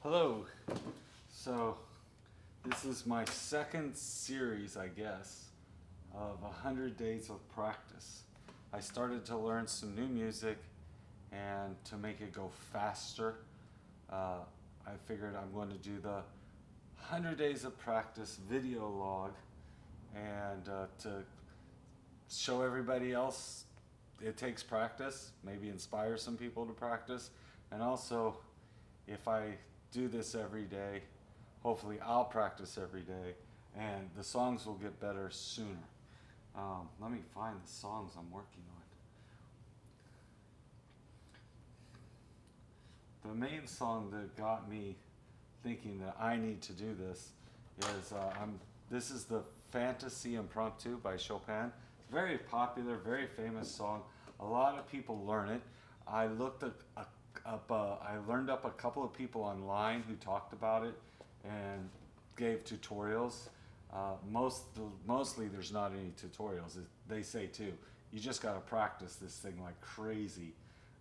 Hello. So this is my second series, I guess, of 100 days of practice. I started to learn some new music, and to make it go faster, I figured I'm going to do the 100 days of practice video log, and to show everybody else it takes practice, maybe inspire some people to practice, and also if I do this every day, hopefully I'll practice every day and the songs will get better sooner. Let me find the songs I'm working on. The main song that got me thinking that I need to do this is this is the Fantasie Impromptu by Chopin. It's a very popular, very famous song. A lot of people learn it. I looked at I learned up a couple of people online who talked about it and gave tutorials. Mostly there's not any tutorials. They say too, you just got to practice this thing like crazy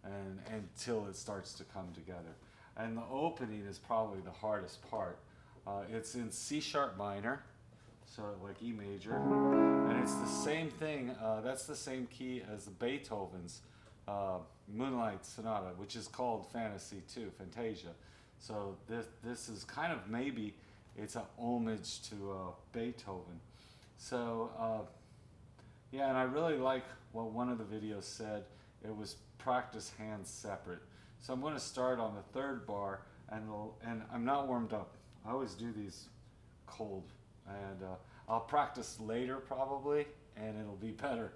and until it starts to come together. And the opening is probably the hardest part. It's in C sharp minor, so like E major, and it's the same thing. That's the same key as Beethoven's Moonlight Sonata, which is called Fantasie too, Fantasia. So this is kind of, maybe it's an homage to Beethoven. So yeah, and I really like what one of the videos said. It was practice hands separate. So I'm going to start on the third bar, and I'm not warmed up. I always do these cold, and I'll practice later probably, and it'll be better.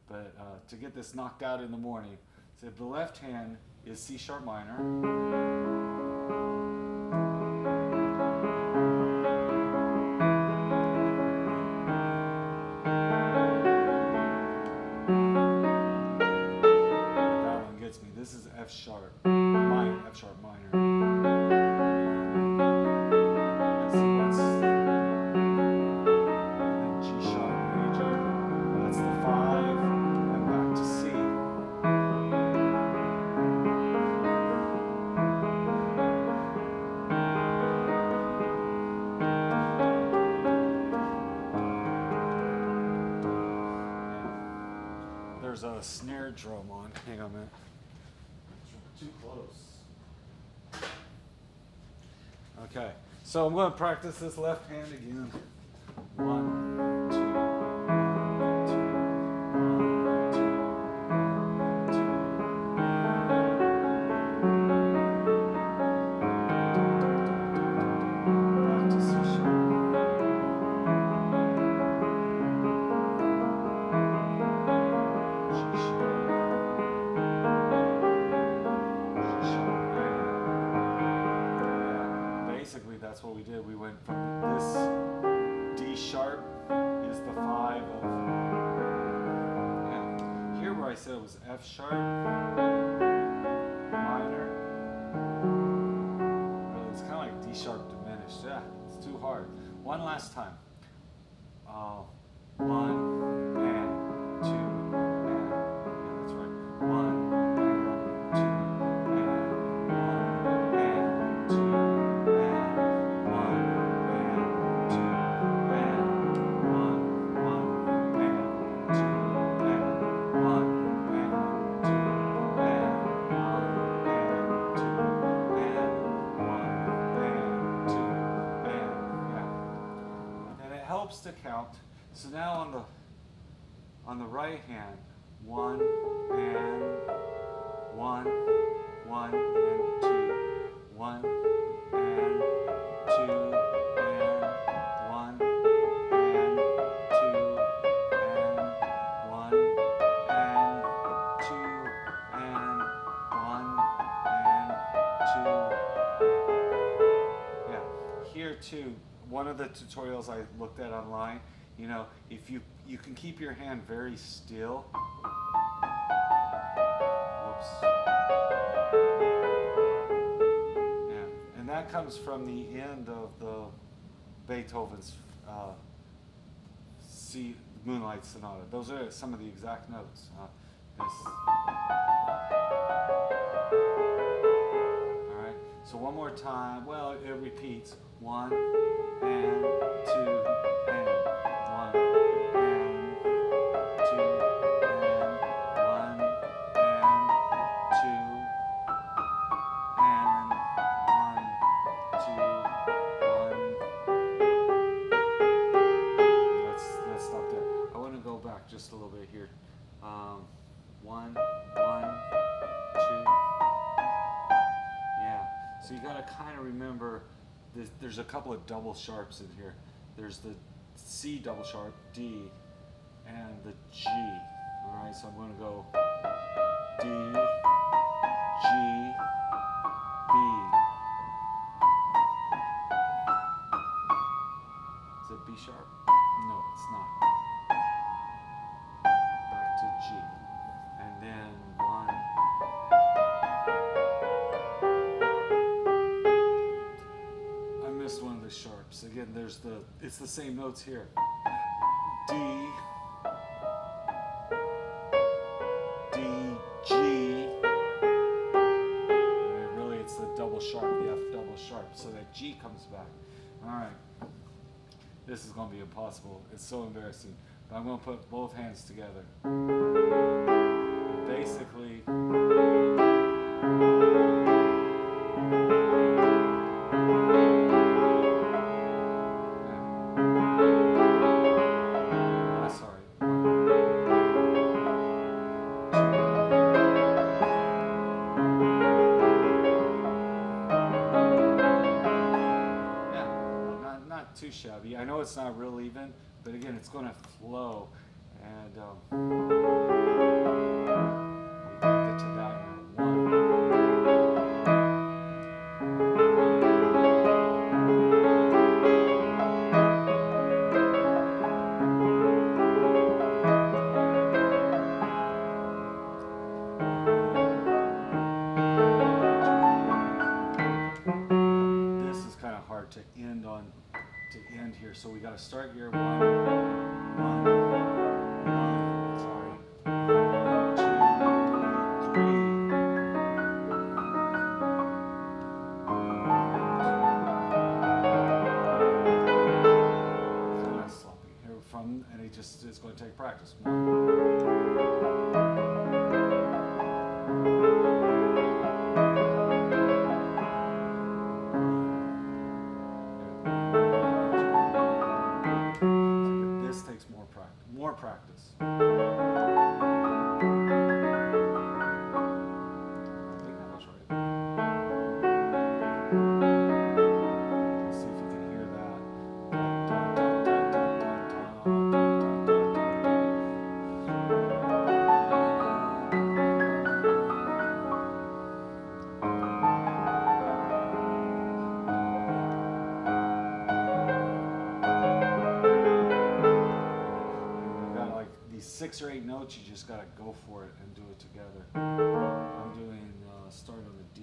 But to get this knocked out in the morning, so the left hand is C sharp minor. That one gets me. This is F sharp minor, F sharp minor. There's a snare drum on. Hang on a minute. Too close. Okay, so I'm going to practice this left hand again. 1, 2, 1, 2, 1, 2, 1, 2. Back to C sharp. That's what we did. We went from this D sharp is the 5 of, yeah. Here where I said it was F sharp minor, really it's kind of like D sharp diminished. Yeah, it's too hard. One last time. 1 and 2 and, yeah, that's right. 1 and 2 and 1 and 2. To count. So now on the right hand, 1 and 1, 1 and 2, 1 and 2 and 1 and 2 and 1 and 2 and 1 and 2. Yeah, here too. One of the tutorials I looked at online, you know, if you can keep your hand very still. Whoops. Yeah, and that comes from the end of the Beethoven's C Moonlight Sonata. Those are some of the exact notes. This. All right. So one more time. Well, it repeats 1 and 2 and 1 and 2 and 1 and 2 and 1 2 1. Let's stop there. I want to go back just a little bit here. 1 1 2. Yeah. So you got to kind of remember there's a couple of double sharps in here. There's the C double sharp, D, and the G. All right, so I'm going to go D, G, B. Is it B sharp? No, it's not. Back to G. And then 1. I missed one of the sharps. Again, it's the same notes here. D, D, G. And really, it's the double sharp, the F double sharp, so that G comes back. All right. This is going to be impossible. It's so embarrassing. But I'm going to put both hands together. Basically, too shabby. I know it's not real even, but again, it's going to flow, and we get to that now. 1. This is kind of hard to end on. To end here, so we got to start here. 1, 1, 1. Sorry. 2, 3. Kind of sloppy here from, and it's going to take practice. 1. More practice. I think that was right. Let's see if you can hear that. These 6 or 8 notes, you just gotta go for it and do it together. I'm doing start on the D.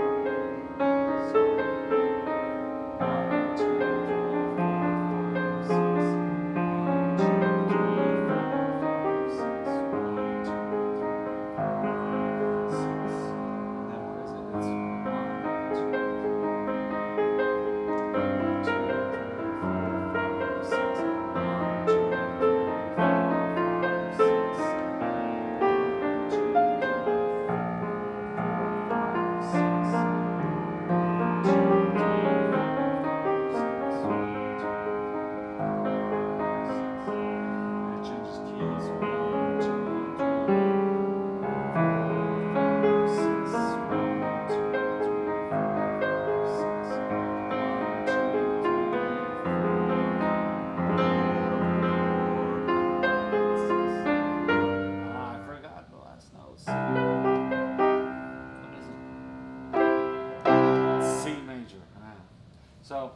So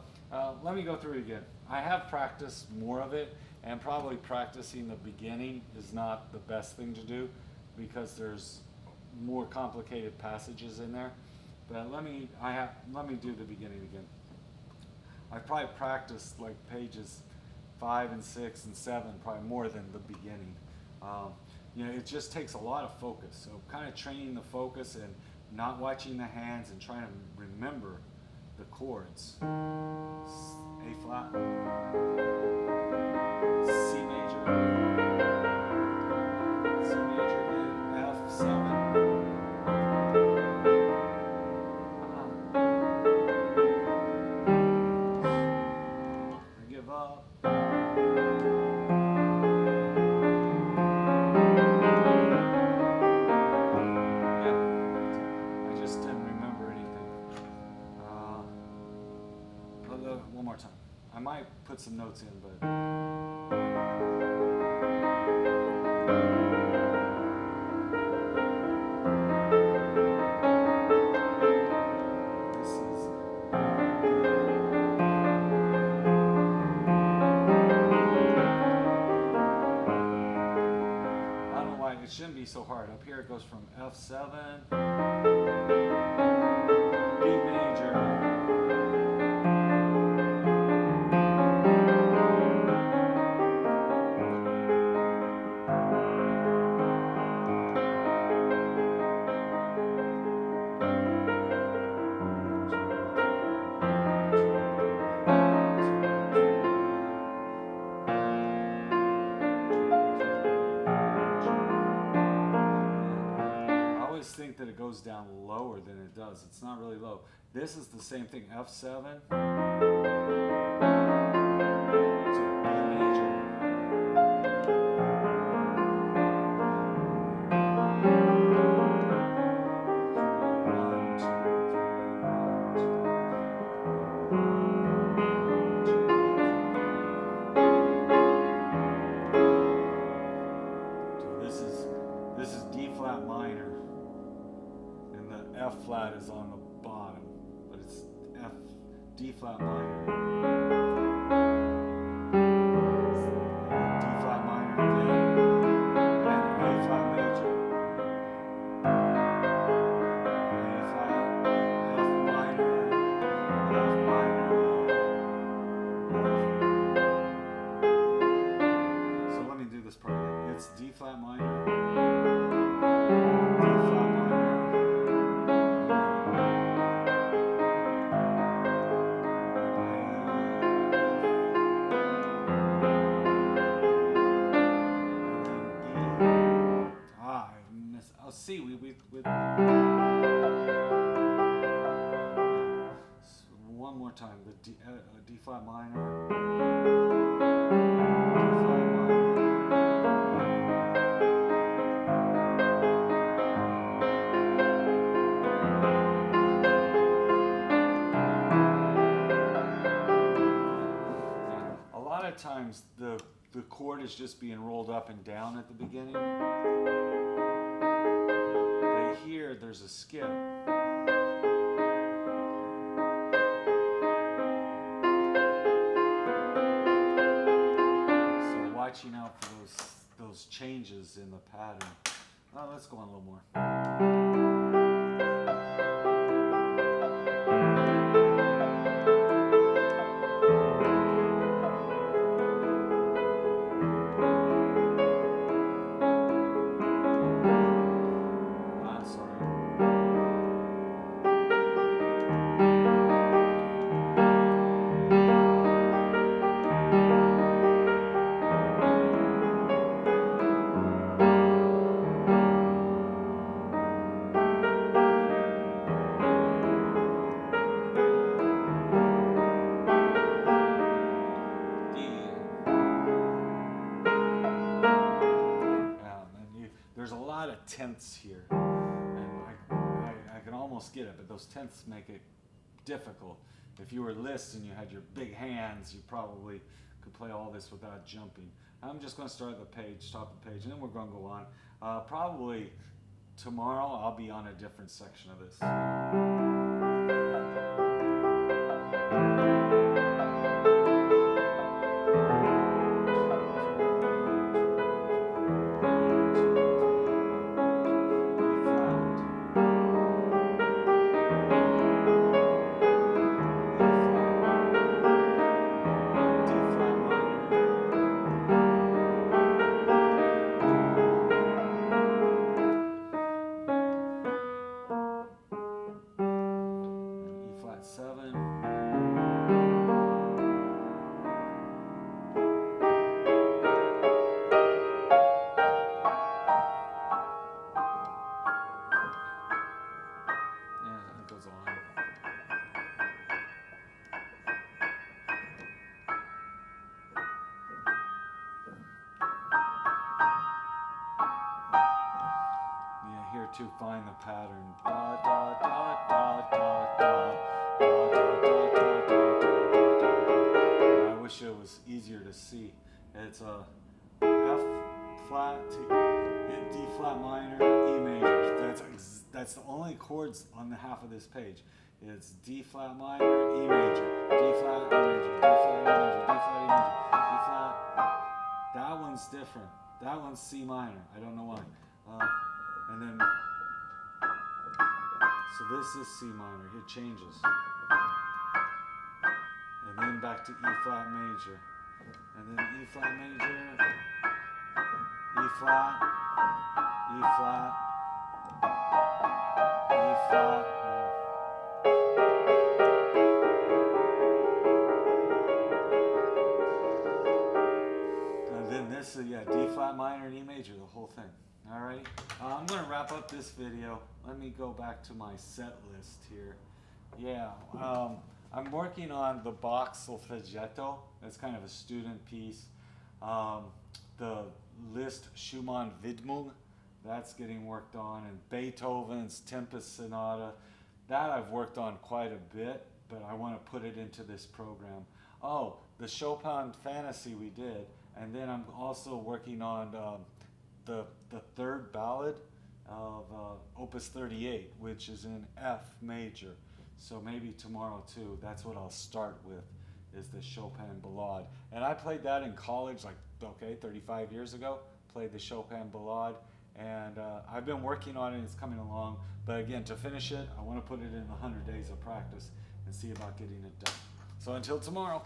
let me go through it again. I have practiced more of it, and probably practicing the beginning is not the best thing to do because there's more complicated passages in there. But let me do the beginning again. I probably practiced like pages 5 and 6 and 7 probably more than the beginning. It just takes a lot of focus. So kind of training the focus and not watching the hands and trying to remember the chords. A flat. some notes in, but this is I don't know why it shouldn't be so hard. Up here it goes from F7, B major. Think that it goes down lower than it does. It's not really low. This is the same thing, F7. So B major. So this is D flat minor. F flat is on the bottom, but it's F, D flat minor. D flat minor again, and A flat major. A flat, F minor, F minor, F. So let me do this part again. It's D flat minor. C, one more time, the D flat minor, D flat minor, a lot of times the chord is just being rolled up and down at the beginning. Here, there's a skip. So watching out for those changes in the pattern. Oh, let's go on a little more. Tenths here, and I can almost get it, but those tenths make it difficult. If you were Liszt and you had your big hands, you probably could play all this without jumping. I'm just going to start at the page, stop the page, and then we're going to go on. Probably tomorrow I'll be on a different section of this. To find the pattern. Da, da, da, da, da, da, da, da, da, da, da, da, da, da. I wish it was was easier to see. It's a F flat to D flat minor, E major. That's the only chords on the half of this page. It's D flat minor, E major, D flat, E major, D flat, E major, D flat, E major, D flat. That one's different. That one's C minor. I don't know why. And then, so this is C minor. It changes. And then back to E flat major. And then E flat major, E flat, E flat, E flat. And then this is, yeah, D flat minor and E major, the whole thing. Alrighty, I'm going to wrap up this video. Let me go back to my set list here. Yeah, I'm working on the Bach Solfeggetto. That's kind of a student piece. The Liszt Schumann Widmung, that's getting worked on. And Beethoven's Tempest Sonata, that I've worked on quite a bit, but I want to put it into this program. Oh, the Chopin Fantasie we did. And then I'm also working on the third ballad of Opus 38, which is in F major. So maybe tomorrow too, that's what I'll start with, is the Chopin Ballade. And I played that in college, like, 35 years ago, played the Chopin Ballade. And I've been working on it, it's coming along. But again, to finish it, I want to put it in 100 days of practice and see about getting it done. So until tomorrow.